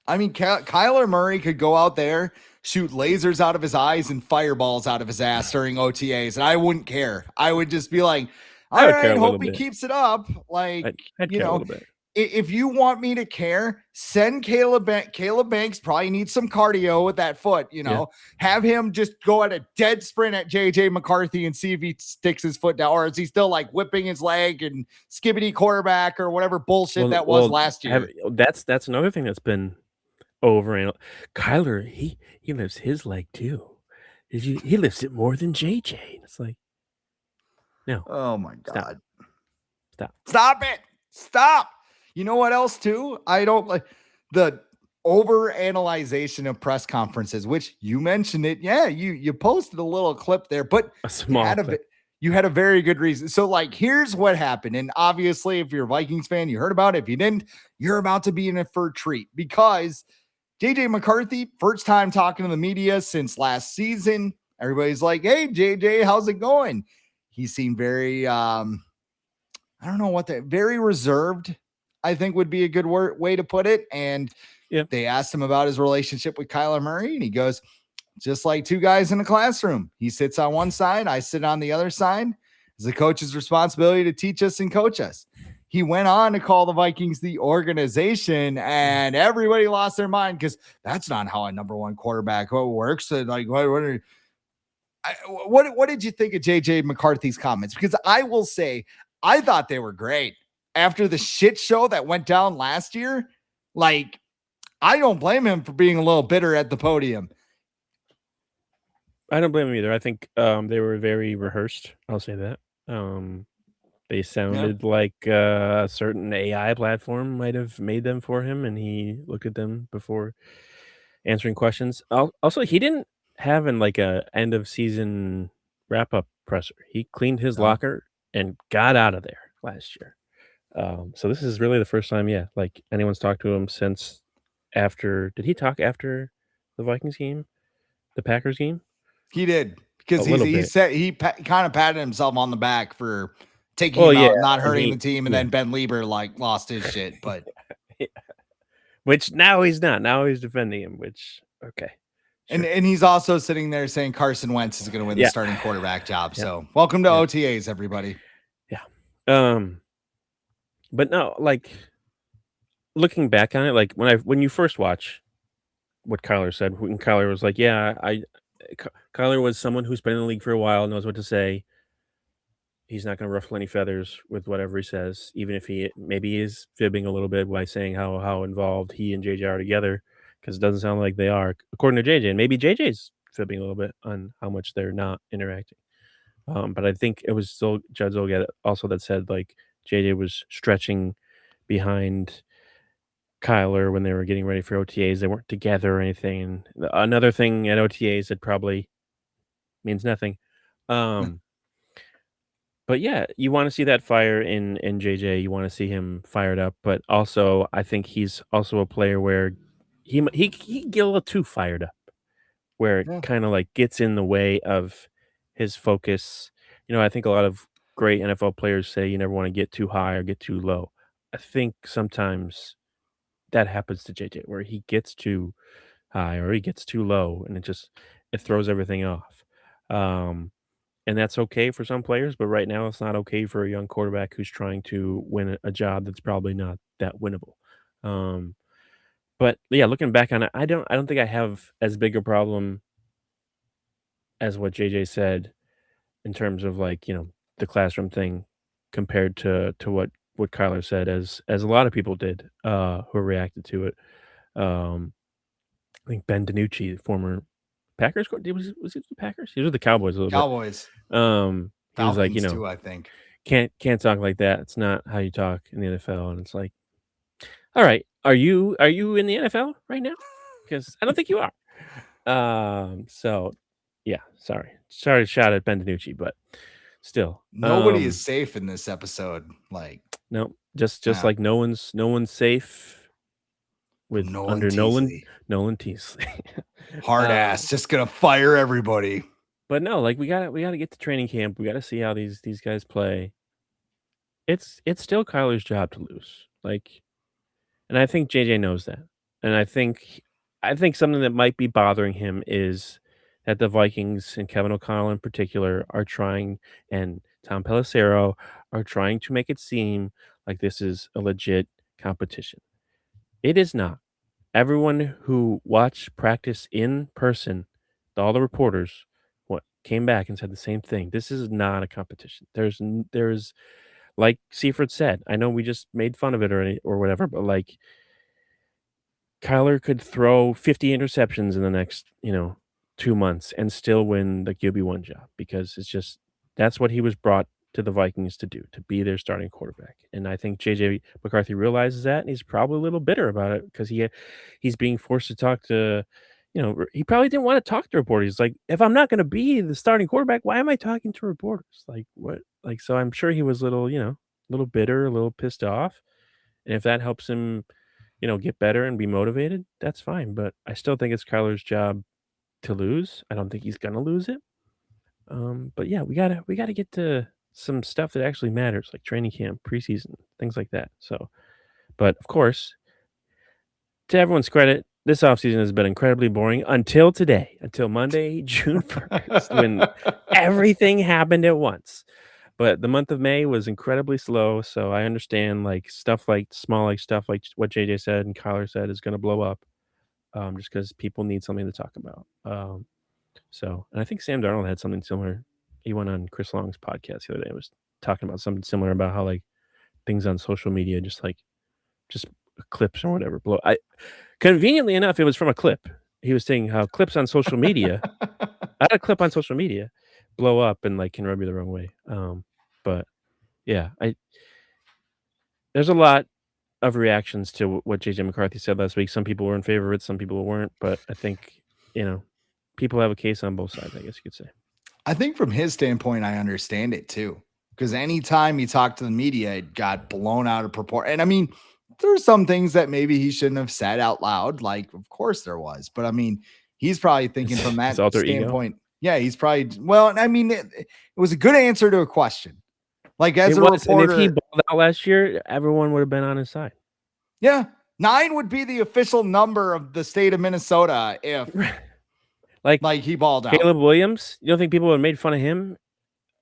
I mean, Kyler Murray could go out there, shoot lasers out of his eyes and fireballs out of his ass during OTAs, and I wouldn't care. I would just be like, all right, hope he keeps it up. Like, I'd care a little bit. If you want me to care, send Caleb Banks. Probably needs some cardio with that foot, have him just go at a dead sprint at JJ McCarthy and see if he sticks his foot down, or is he still like whipping his leg and skibbity quarterback or whatever bullshit that was last year. That's another thing that's been over. And Kyler, he lifts his leg too. He lifts it more than JJ. It's like, no. Oh my God. Stop it. Stop. You know what else too? I don't like the over-analyzation of press conferences, which you mentioned it. Yeah, you posted a little clip there, but a small clip. You had a very good reason. So like, here's what happened. And obviously, if you're a Vikings fan, you heard about it. If you didn't, you're about to be in for a treat because JJ McCarthy, first time talking to the media since last season. Everybody's like, hey, JJ, how's it going? He seemed very, I don't know very reserved, I think would be a good way to put it. And they asked him about his relationship with Kyler Murray. And he goes, just like two guys in a classroom. He sits on one side, I sit on the other side. It's the coach's responsibility to teach us and coach us. He went on to call the Vikings the organization, and everybody lost their mind because that's not how a number one quarterback works. And like, what did you think of JJ McCarthy's comments? Because I will say, I thought they were great after the shit show that went down last year. Like, I don't blame him for being a little bitter at the podium. I don't blame him either. I think they were very rehearsed. I'll say that. They sounded like a certain AI platform might have made them for him, and he looked at them before answering questions. Also, he didn't have like a end of season wrap up presser. He cleaned his locker and got out of there last year. So this is really the first time, like anyone's talked to him since after. Did he talk after the Vikings game, the Packers game? He did, because he said he kind of patted himself on the back for taking him out, not hurting the team, and then Ben Lieber like lost his shit. But which now he's not. Now he's defending him. Which okay, sure. And he's also sitting there saying Carson Wentz is going to win the starting quarterback job. So welcome to OTAs, everybody. Yeah. But no, like looking back on it, like when you first watch what Kyler said, when Kyler was like, Kyler was someone who's been in the league for a while, knows what to say. He's not going to ruffle any feathers with whatever he says, even if he maybe is fibbing a little bit by saying how involved he and JJ are together, because it doesn't sound like they are, according to JJ. And maybe JJ's fibbing a little bit on how much they're not interacting. But I think it was still Judd Zolgad also that said like JJ was stretching behind Kyler when they were getting ready for OTAs. They weren't together or anything. And another thing at OTAs that probably means nothing. But yeah, you want to see that fire in JJ. You want to see him fired up. But also, I think he's also a player where he get a little too fired up, where it kind of like gets in the way of his focus. I think a lot of great NFL players say you never want to get too high or get too low. I think sometimes that happens to JJ, where he gets too high or he gets too low, and it throws everything off. And that's okay for some players, but right now it's not okay for a young quarterback who's trying to win a job that's probably not that winnable. But yeah, looking back on it, I don't think I have as big a problem as what JJ said in terms of like, the classroom thing compared to what Kyler said, as a lot of people did who reacted to it. I think Ben DiNucci, former Packers, was he the Packers? He was with the Cowboys a little bit. Cowboys. He was like, too, I think. can't talk like that. It's not how you talk in the NFL. And it's like, all right, are you in the NFL right now? Because I don't think you are. So yeah, sorry to shout at Ben DiNucci, but still, Nobody is safe in this episode. Like, no, just yeah, like no one's safe from with Nolan under Nolan Teasley. Nolan Teasley. Hard ass, just gonna fire everybody. But no, like we gotta get to training camp. We gotta see how these guys play. It's still Kyler's job to lose. Like, and I think JJ knows that. And I think something that might be bothering him is that the Vikings and Kevin O'Connell in particular are trying, and Tom Pelissero are trying to make it seem like this is a legit competition. It is not. Everyone who watched practice in person, all the reporters, what came back and said the same thing. This is not a competition. There's like Seifert said. I know we just made fun of it or whatever, but like Kyler could throw 50 interceptions in the next 2 months and still win the QB1 job because it's just that's what he was brought to the Vikings to do, to be their starting quarterback. And I think JJ McCarthy realizes that, and he's probably a little bitter about it because he's being forced to talk to, he probably didn't want to talk to reporters. He's like, if I'm not going to be the starting quarterback, why am I talking to reporters? Like what? Like so, I'm sure he was a little bitter, a little pissed off, and if that helps him get better and be motivated, that's fine. But I still think it's Kyler's job to lose. I don't think he's gonna lose it. But yeah, we gotta get to some stuff that actually matters, like training camp, preseason, things like that. So, but of course, to everyone's credit, this offseason has been incredibly boring until today, until Monday, June 1st, when everything happened at once. But the month of May was incredibly slow, so I understand like stuff like small like stuff like what JJ said and Kyler said is gonna blow up, just because people need something to talk about. So and I think Sam Darnold had something similar. He went on Chris Long's podcast the other day and was talking about something similar about how like things on social media just clips or whatever blow. I conveniently enough, it was from a clip. He was saying how clips on social media I had a clip on social media blow up and like can rub you the wrong way. But yeah, there's a lot of reactions to what JJ McCarthy said last week. Some people were in favor of it, some people weren't. But I think people have a case on both sides. I guess you could say. I think from his standpoint, I understand it too. Because anytime he talked to the media, it got blown out of proportion. And I mean, there's some things that maybe he shouldn't have said out loud. Like, of course there was. But I mean, he's probably thinking from His that alter standpoint. Yeah, he's probably, well, I mean, it was a good answer to a question. Like, as It a was, and if he reporter, balled out last year, everyone would have been on his side. yeah, 9 would be the official number of the state of Minnesota if like he balled out. Caleb Williams, you don't think people would have made fun of him,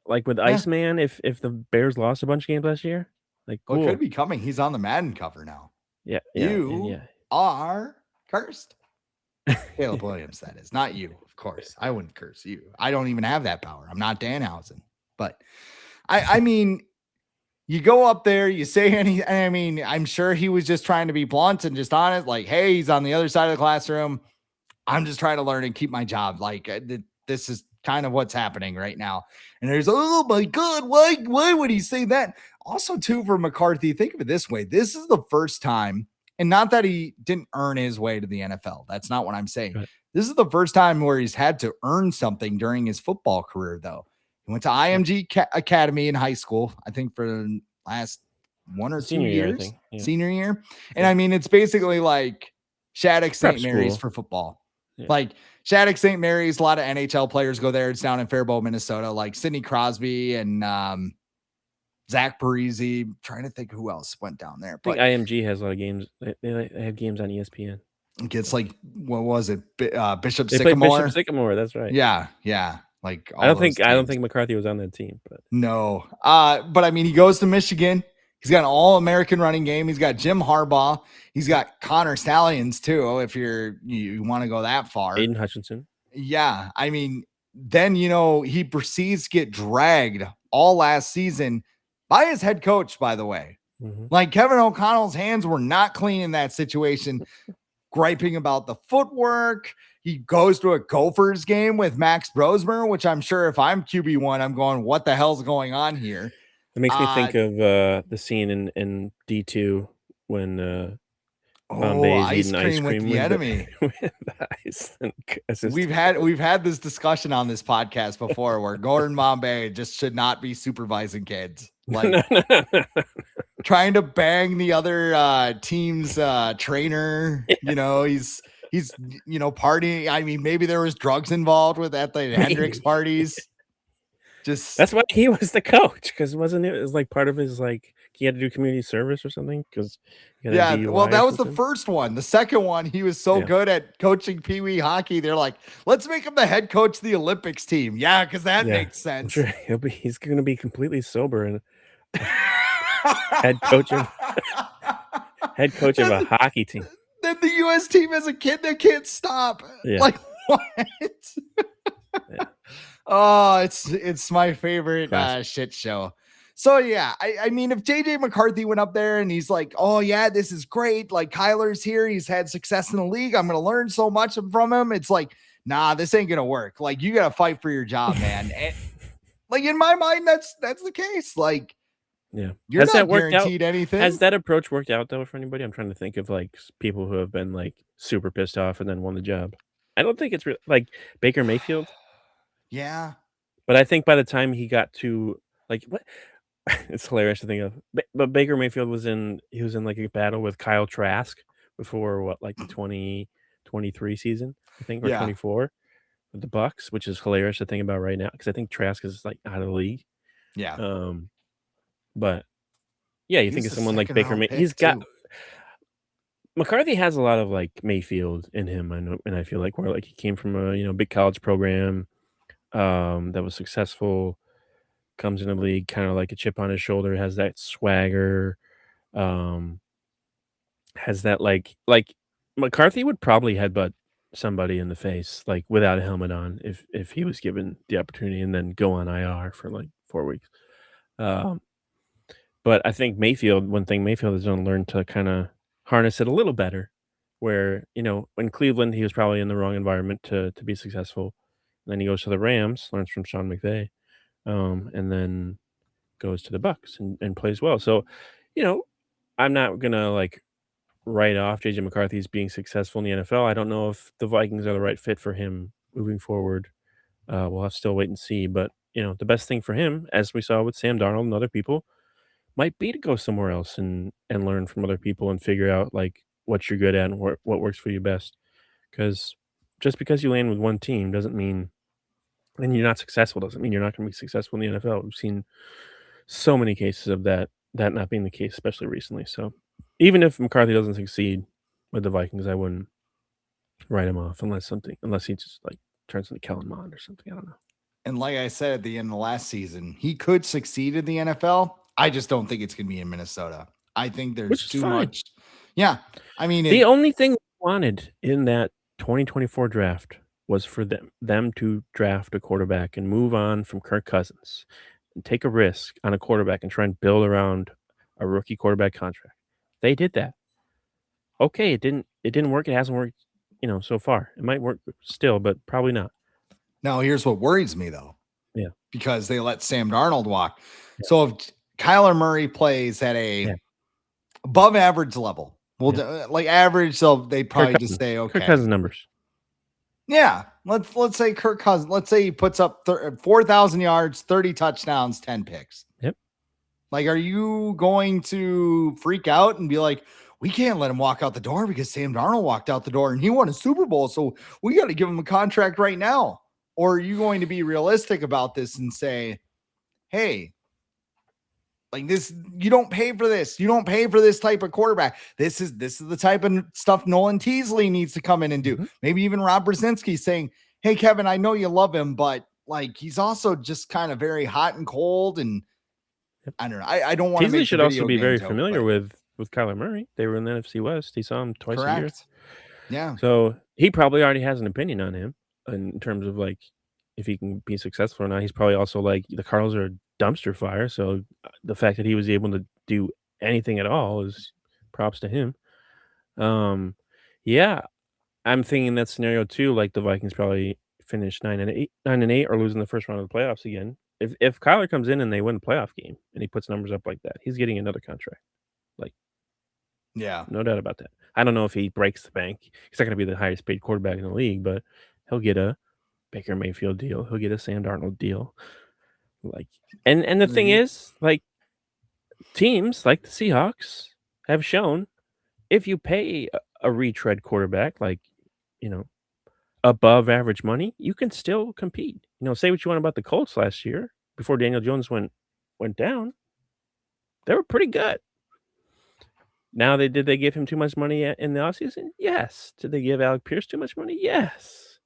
like with Iceman, if the Bears lost a bunch of games last year? Like, cool. Well, it could be coming. He's on the Madden cover now. Yeah, you are cursed. Caleb Williams, that is. Not you, of course. I wouldn't curse you. I don't even have that power. I'm not Danhausen. But I mean, you go up there, you say I mean, I'm sure he was just trying to be blunt and just honest. Like, hey, he's on the other side of the classroom. I'm just trying to learn and keep my job. Like, this is kind of what's happening right now. And there's, oh my God, why would he say that? Also, too, for McCarthy, think of it this way. This is the first time, and not that he didn't earn his way to the NFL. That's not what I'm saying. Right. This is the first time where he's had to earn something during his football career, though. He went to IMG Academy in high school, I think, for the last 1 or 2 years. I think. Yeah. Senior year. And I mean, it's basically like Shattuck St. Mary's for football. Yeah. Like Shattuck St. Mary's, a lot of NHL players go there. It's down in Faribault, Minnesota, like Sidney Crosby and Zach Parise. I'm trying to think who else went down there. But I think IMG has a lot of games. They have games on ESPN. It gets like, what was it? Bishop they Sycamore. Bishop Sycamore, that's right. Yeah. Like I don't think McCarthy was on that team, but no. But I mean, he goes to Michigan. He's got an all-American running game. He's got Jim Harbaugh. He's got Connor Stallions too, if you want to go that far. Aiden Hutchinson. Yeah. I mean, then, he proceeds to get dragged all last season by his head coach, by the way. Mm-hmm. Like Kevin O'Connell's hands were not clean in that situation, griping about the footwork. He goes to a Gophers game with Max Brosmer, which I'm sure if I'm QB1, I'm going, what the hell's going on here? It makes me Uh think of the scene in D2 when oh, Bombay's ice eating ice cream with cream the with the enemy. with the ice and assistant We've coach. had this discussion on this podcast before where Gordon Bombay just should not be supervising kids. Like No, no, no, no, no. trying to bang the other team's trainer. Yeah, You know, he's partying. I mean, maybe there was drugs involved with at the Hendrix maybe. parties. Just That's why he was the coach, because wasn't it? It was like part of his like he had to do community service or something because he got a yeah, well, DUI or that was the something. first one. The second one, he was so Yeah, good at coaching Pee Wee hockey. They're like, let's make him the head coach of the Olympics team. Yeah, because that yeah. makes I'm sense. sure he's gonna be completely sober and head coach of head coach of a then, hockey team. then the U.S. team has a kid that can't stop. Yeah, Like what? yeah. Oh, it's my favorite Classic. shit show. So yeah, I mean, if JJ McCarthy went up there and he's like, "Oh yeah, this is great. Like Kyler's here. He's had success in the league. I'm gonna learn so much from him." It's like, nah, this ain't gonna work. Like you gotta fight for your job, man. And, like in my mind, that's the case. Like Yeah. you're Has that not worked out? guaranteed Has anything. that approach worked out though for anybody? I'm trying to think of like people who have been like super pissed off and then won the job. I don't think it's like Baker Mayfield, Yeah, but I think by the time he got to like what it's hilarious to think of. But Baker Mayfield was in like a battle with Kyle Trask before what like the 2023 season, I think, or yeah. 24 with the Bucks, which is hilarious to think about right now because I think Trask is like out of the league. Yeah. Um, but yeah, you He think was of a someone like second Baker round May he's pick got too. McCarthy has a lot of like Mayfield in him, I know, and I feel like where like he came from a big college program that was successful, comes in the league kind of like a chip on his shoulder, has that swagger, um, has that like McCarthy would probably headbutt somebody in the face like without a helmet on if he was given the opportunity and then go on IR for like 4 weeks. Um, But I think Mayfield one thing Mayfield has done learned to kinda harness it a little better, where, in Cleveland, he was probably in the wrong environment to be successful. Then he goes to the Rams, learns from Sean McVay, and then goes to the Bucks and plays well. So, you know, I'm not gonna, like, write off JJ McCarthy's being successful in the NFL. I don't know if the Vikings are the right fit for him moving forward. We'll have to still wait and see, but, the best thing for him, as we saw with Sam Darnold and other people, might be to go somewhere else and learn from other people and figure out like what you're good at and what works for you best. Because just because you land with one team doesn't mean and you're not successful doesn't mean you're not going to be successful in the NFL. We've seen so many cases of that not being the case, especially recently. So even if McCarthy doesn't succeed with the Vikings, I wouldn't write him off unless he just like turns into Kellen Mond or something. I don't know. And like I said at the end of the last season, he could succeed in the NFL. I just don't think it's going to be in Minnesota. I think there's Which is too fine. much. Yeah. I mean, The only thing we wanted in that 2024 draft was for them to draft a quarterback and move on from Kirk Cousins and take a risk on a quarterback and try and build around a rookie quarterback contract. They did that. Okay, it didn't work. It hasn't worked, so far. It might work still, but probably not. now here's what worries me though, Yeah. because they let Sam Darnold walk. Yeah. So if Kyler Murray plays at Yeah. a above average level, well, Yeah. like average, so they'd Kirk probably just Cousins. say, Kirk okay, Cousins numbers. yeah, let's say Kirk Cousins. Let's say he puts up 4,000 yards, 30 touchdowns, 10 picks. Yep. Like, are you going to freak out and be like, we can't let him walk out the door because Sam Darnold walked out the door and he won a Super Bowl. So we got to give him a contract right now. Or are you going to be realistic about this and say, hey, like this, you don't pay for this. You don't pay for this type of quarterback. This is the type of stuff Nolan Teasley needs to come in and do. Mhm. Maybe even Rob Brzezinski saying, hey, Kevin, I know you love him, but like he's also just kind of very hot and cold. And Yep. I don't know. I don't want to Teasley make the should also video be game very joke, familiar but with Kyler Murray. They were in the NFC West. He saw him twice a year. correct. Yeah. So, he probably already has an opinion on him in terms of, like, if he can be successful or not. He's probably also like, the Cardinals are a dumpster fire, so, the fact that he was able to do anything at all is props to him. Um, yeah, I'm thinking that scenario too, like, the Vikings probably finish 9-8 or losing the first round of the playoffs again, if Kyler comes in and they win the playoff game and he puts numbers up like that, he's getting another contract. Like, Yeah. no doubt about that. I don't know if he breaks the bank. He's not going to be the highest paid quarterback in the league, but he'll get a Baker Mayfield deal. He'll get a Sam Darnold deal. Like, and the thing is, like, teams like the Seahawks have shown if you pay a retread quarterback, like, you know, above average money, you can still compete. Say what you want about the Colts last year before Daniel Jones went down. They were pretty good. Now, did they give him too much money in the offseason? Yes. Did they give Alec Pierce too much money? Yes.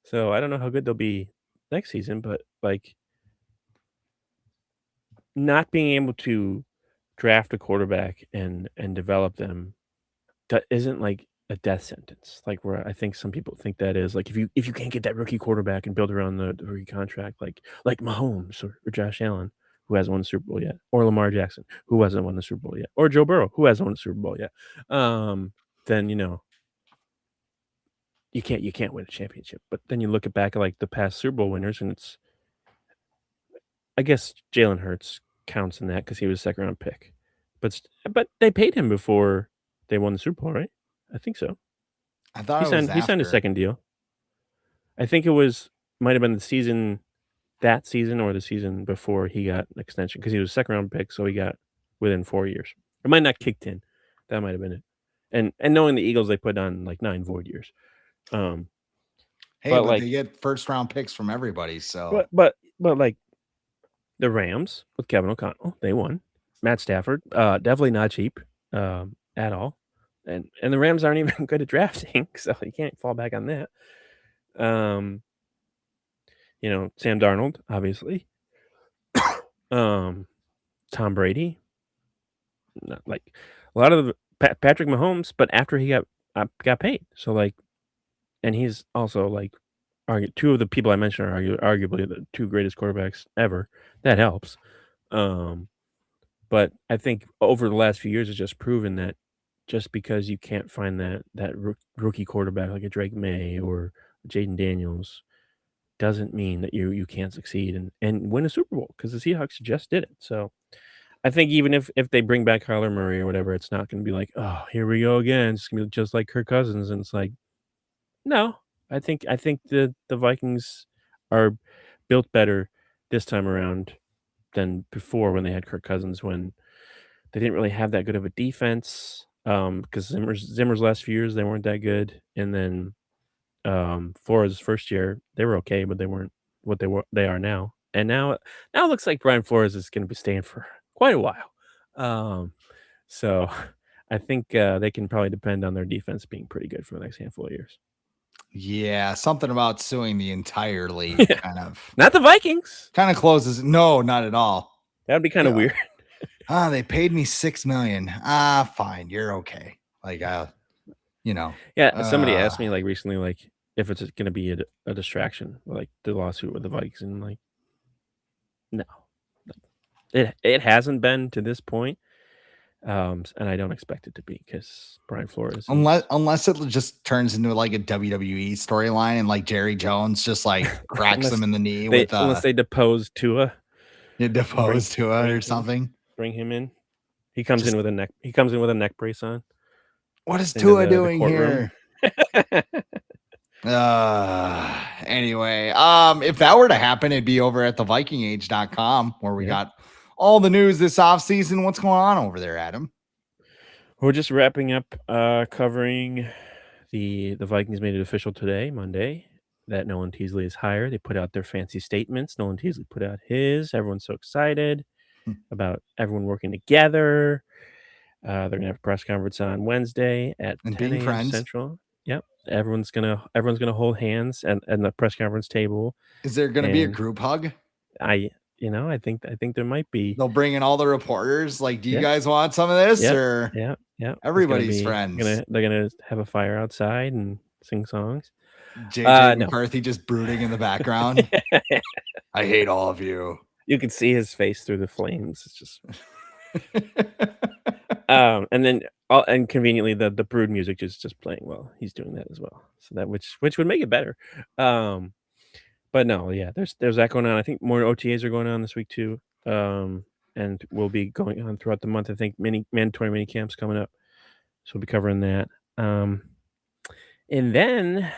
So I don't know how good they'll be next season, but like not being able to draft a quarterback and develop them, that isn't like a death sentence. Like where I think some people think that is. Like if you can't get that rookie quarterback and build around the rookie contract, like Mahomes or Josh Allen, who hasn't won the Super Bowl yet, or Lamar Jackson, who hasn't won the Super Bowl yet, or Joe Burrow, who hasn't won the Super Bowl yet, then you can't win a championship. But then you look back at like the past Super Bowl winners, and I guess Jalen Hurts counts in that because he was a second round pick. But they paid him before they won the Super Bowl, right? I think so. I thought it was He signed a after. second deal. I think might have been that season or the season before he got an extension because he was a second round pick, so he got within 4 years. It might not kicked in. That might have been it. And knowing the Eagles, they put on like 9 void years. Hey, but but like they get first round picks from everybody. So, but like the Rams with Kevin O'Connell, they won. Matt Stafford, definitely not cheap at all. And the Rams aren't even good at drafting, so you can't fall back on that. Sam Darnold, obviously. Tom Brady. Not like a lot of Patrick Mahomes, but after he got paid. So like, and he's also like, two of the people I mentioned are arguably the 2 greatest quarterbacks ever. That helps. But I think over the last few years, it's just proven that just because you can't find that rookie quarterback like a Drake May or Jaden Daniels doesn't mean that you can't succeed and win a Super Bowl because the Seahawks just did it. So I think even if they bring back Kyler Murray or whatever, it's not going to be like, oh, here we go again. It's going to be just like Kirk Cousins. And it's like, no, I think the Vikings are built better this time around than before when they had Kirk Cousins, when they didn't really have that good of a defense. Because Zimmer's last few years, they weren't that good. And then Flores' first year, they were okay, but they weren't what they are now. And now it looks like Brian Flores is going to be staying for quite a while. So I think they can probably depend on their defense being pretty good for the next handful of years. yeah, something about suing the entire league Not the Vikings. kind of closes. No, not at all. That would be kind of weird. They paid me $6 million. Fine, you're okay. Like, Yeah, somebody asked me like recently, like if it's going to be a distraction, like the lawsuit with the Vikings, and like, no, it hasn't been to this point. And I don't expect it to be because Brian Flores, unless it just turns into like a WWE storyline and like Jerry Jones just like cracks him in the knee unless they depose Tua, depose Tua or something. Bring him in. He comes in with a neck brace on. What is Tua doing here? Anyway, if that were to happen, it'd be over at the VikingAge.com where we got all the news this offseason. What's going on over there, Adam? We're just wrapping up covering the Vikings made it official today, Monday, that Nolan Teasley is hired. They put out their fancy statements. Nolan Teasley put out his. Everyone's so excited about everyone working together. They're gonna have a press conference on Wednesday at 10 a.m. Central. Yep. Everyone's gonna hold hands at the press conference table. Is there gonna be a group hug? I think there might be. They'll bring in all the reporters. Like, do you guys want some of this? Or everybody's friends. They're gonna have a fire outside and sing songs. JJ McCarthy just brooding in the background. I hate all of you. You can see his face through the flames. It's just and then and conveniently the brood music is just playing while he's doing that as well. So that which would make it better. But But no, yeah, there's that going on. I think more OTAs are going on this week too, and will be going on throughout the month. I think mandatory mini camps coming up, so we'll be covering that. And then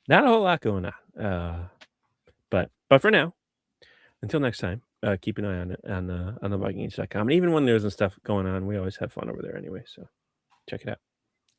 not a whole lot going on. But for now, until next time, keep an eye on it on the Vikings.com. And even when there's some stuff going on, we always have fun over there anyway. So check it out.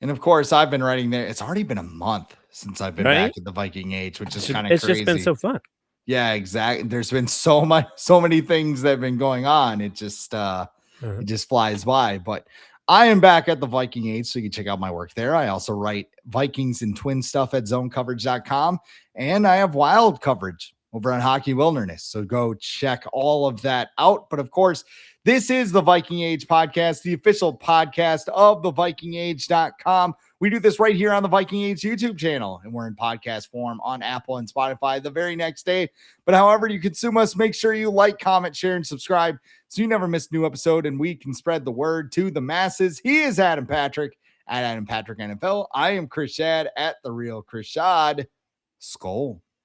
And of course, I've been writing there. It's already been a month since I've been back Right? at the Viking Age, which is It's kind of crazy. just been so fun. Yeah, exactly. There's been so many things that have been going on. It just it just flies by. But I am back at the Viking Age, so you can check out my work there. I also write Vikings and Twin stuff at zonecoverage.com, and I have wild coverage over on Hockey Wilderness. So go check all of that out. But of course, this is the Viking Age podcast, the official podcast of the VikingAge.com. We do this right here on the Viking Age YouTube channel, and we're in podcast form on Apple and Spotify the very next day. But however you consume us, make sure you like, comment, share, and subscribe so you never miss a new episode and we can spread the word to the masses. He is Adam Patrick at Adam Patrick NFL. I am Chris Schad at The Real Chris Schad. SKOL.